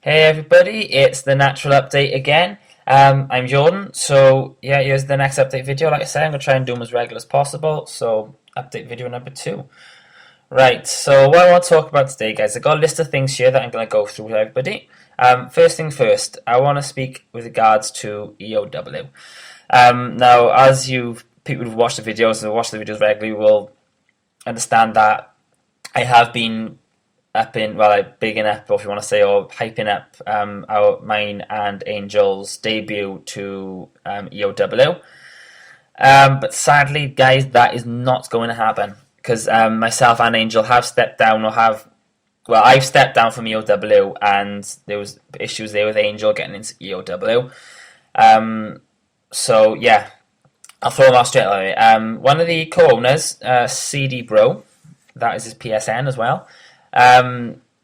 Hey everybody, it's the Natural Update again. I'm Jordan, so yeah, here's the next update video. Like I said, I'm going to try and do them as regular as possible, so update video number 2. Right, so what I want to talk about today, guys, I've got a list of things here that I'm going to go through with everybody. First thing first, I want to speak with regards to EOW. Now, as people who've watched the videos and watch the videos regularly will understand that I have been bigging up, or if you want to say, or hyping up mine and Angel's debut to EOW. But sadly, guys, that is not going to happen because myself and Angel have stepped down, I've stepped down from EOW, and there was issues there with Angel getting into EOW. So yeah, I'll throw them out straight away. One of the co-owners, CD Bro, that is his PSN as well.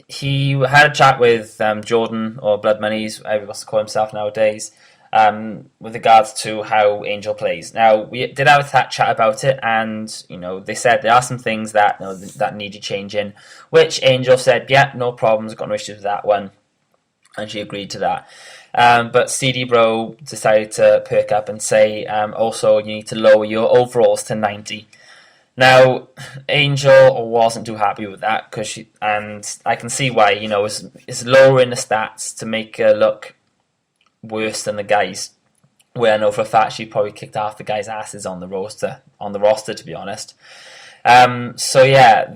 He had a chat with Jordan, or Blood Monies, whatever he wants to call himself nowadays, with regards to how Angel plays. Now, we did have a chat about it, and they said there are some things that that need to change in, which Angel said, yeah, no problems, got no issues with that one, and she agreed to that. But CD Bro decided to perk up and say, also, you need to lower your overalls to 90. Now, Angel wasn't too happy with that, and I can see why. It's lowering the stats to make her look worse than the guys. Where I know for a fact she probably kicked half the guys' asses on the roster, to be honest. So yeah,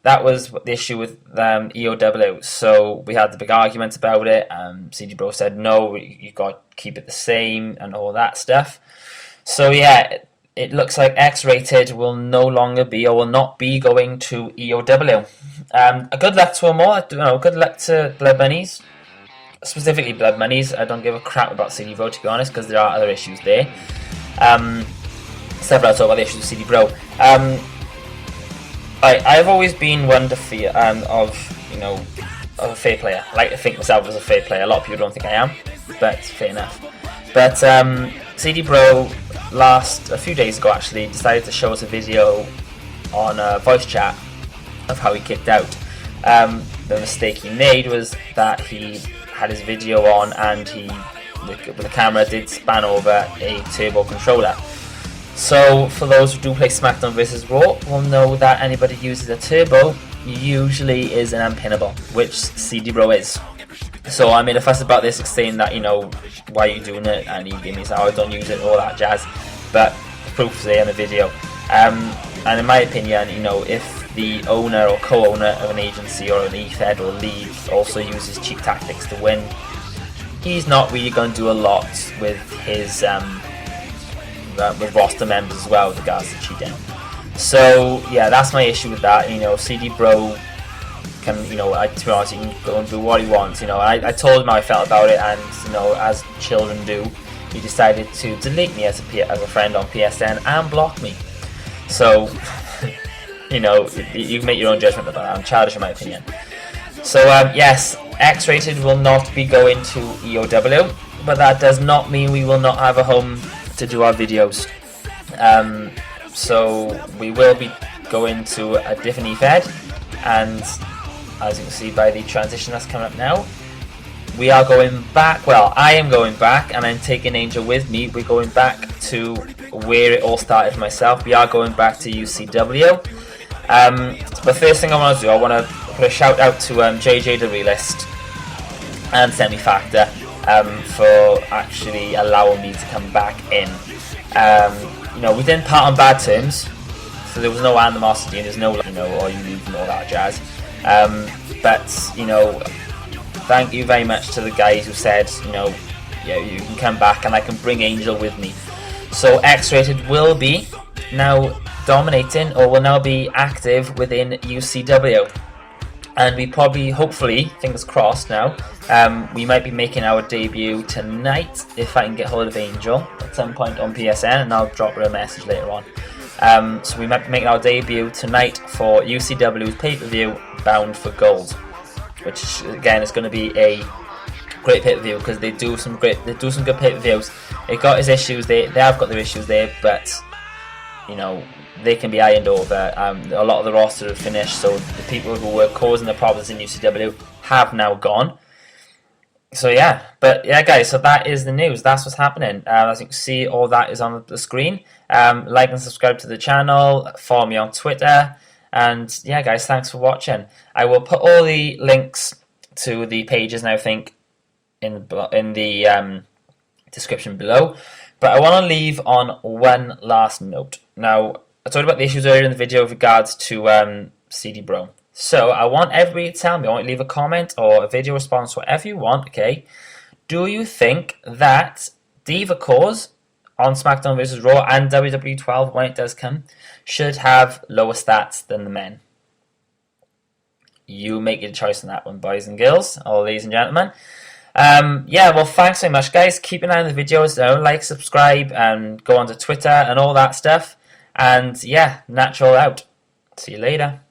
that was the issue with EOW. So we had the big argument about it. CD Bro said no, you got to keep it the same and all that stuff. So yeah. It looks like X-Rated will no longer be, or will not be, going to EOW. Good luck to them all. Good luck to Blood Monies, specifically Blood Monies. I don't give a crap about CD Bro, to be honest, because there are other issues there. Several talk about the issues with CD Bro. I've always been one to fear of a fair player. I like to think myself as a fair player. A lot of people don't think I am, but fair enough. But CD Bro a few days ago actually decided to show us a video on a voice chat of how he kicked out. The mistake he made was that he had his video on, and the camera did span over a turbo controller. So for those who do play SmackDown vs Raw will know that anybody who uses a turbo usually is an unpinnable, which CD Bro is. So I made a fuss about this, saying that, why are you doing it? And he gave me I don't use it, all that jazz. But the proof's there in the video. And in my opinion, if the owner or co-owner of an agency or an E-Fed or league also uses cheap tactics to win, he's not really going to do a lot with his with roster members as well with regards to cheating. So yeah, that's my issue with that. CD Bro can, to be honest, he can go and do what he wants. I told him how I felt about it, and as children do, he decided to delete me as a friend on PSN and block me. So you make your own judgment about that. I'm childish in my opinion. So yes, X-Rated will not be going to EOW, but that does not mean we will not have a home to do our videos. So we will be going to a different E-Fed, and as you can see by the transition that's coming up now, we are going back. Well, I am going back, and I'm taking Angel with me. We're going back to where it all started for myself. We are going back to UCW. But first thing I want to do, I want to put a shout out to JJ the Realist and Semi-Factor for actually allowing me to come back in. We didn't part on bad terms, so there was no animosity, and there's no or you leave and all that jazz. But thank you very much to the guys who said, yeah, you can come back and I can bring Angel with me. So X-Rated will be now dominating, or will now be active within UCW. And we probably, hopefully, fingers crossed now, we might be making our debut tonight, if I can get hold of Angel at some point on PSN, and I'll drop her a message later on. So we might be making our debut tonight for UCW's pay-per-view, Bound for Gold, which again is going to be a great pay-per-view, because they do some good pay-per-views. They got his issues, they have got their issues there, but they can be ironed over. A lot of the roster have finished, so the people who were causing the problems in UCW have now gone. So yeah, but yeah, guys. So that is the news. That's what's happening. As you can see, all that is on the screen. Like and subscribe to the channel. Follow me on Twitter. And yeah, guys, thanks for watching. I will put all the links to the pages and everything in the description below. But I want to leave on one last note. Now, I talked about the issues earlier in the video with regards to CD Bro. So I want everybody to tell me, I want you to leave a comment or a video response, whatever you want, okay? Do you think that Diva Cause on SmackDown vs. Raw and WWE 12, when it does come, should have lower stats than the men? You make your choice on that one, boys and girls, or ladies and gentlemen. Yeah, well, thanks so much, guys. Keep an eye on the videos. Like, subscribe, and go onto Twitter and all that stuff. And yeah, Natural out. See you later.